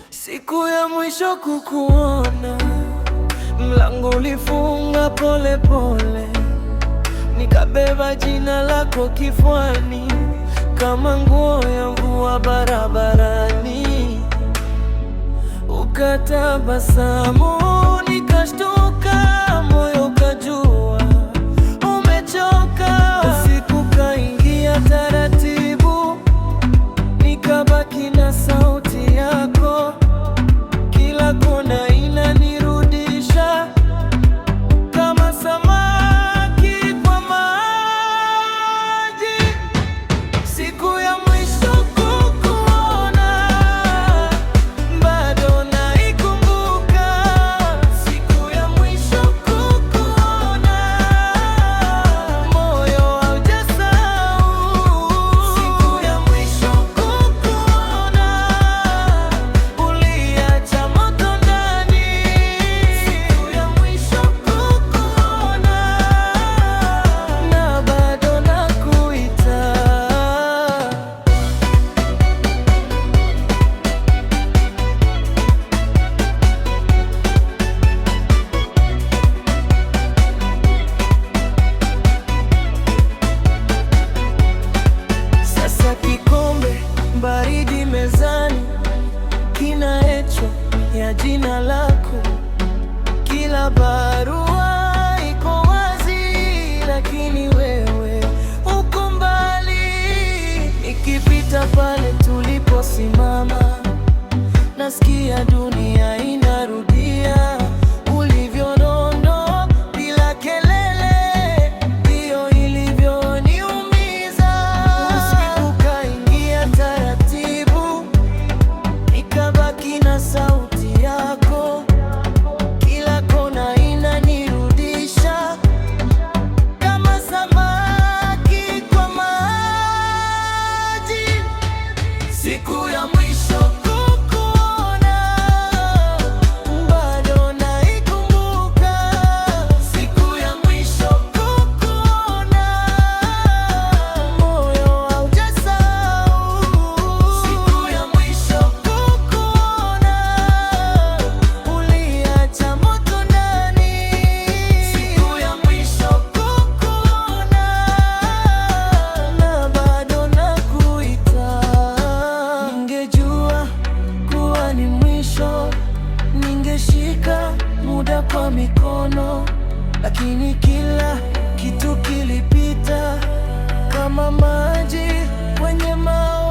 Siku ya mwisho kukuona, mlango ulifunga pole pole, nikabeba jina lako kifuani kama nguo ya mvua barabarani. Ukatabasamu, nikashtuka, moyo ukajua umechoka. Usiku kaingia taratibu, nikabaki na sauti yako. Kila kona inanirudisha kama samaki kwa maji. Siku ya mwisho kukuona, bado naikumbuka. Siku ya mwisho kukuona, moyo haujasahau. Siku ya mwisho kukuona, uliacha moto ndani. Siku ya mwisho kukuona, na bado nakuita. Sasa kikombe baridi mezani, kinaechwa ya jina lako. Kila barua iko wazi, lakini wewe uko mbali. Nikipita pale tuliposimama, nasikia dunia inarudia. Ulivyonono bila kelele, ndio ilivyoniumiza. Usiku kaingia taratibu, nikabaki na sauti yako. Kila kona inanirudisha kama samaki kwa maji. Siku ya mwisho kukuona, bado naikumbuka. Siku ya mwisho kukuona, moyo haujasahau. Siku ya mwisho kukuona, uliacha moto ndani. Siku ya mwisho kukuona, na bado nakuita. Ningejua kuwa ni mwisho, ningeshika muda kwa mikono, lakini kila kitu kilipita kama maji kwenye maji.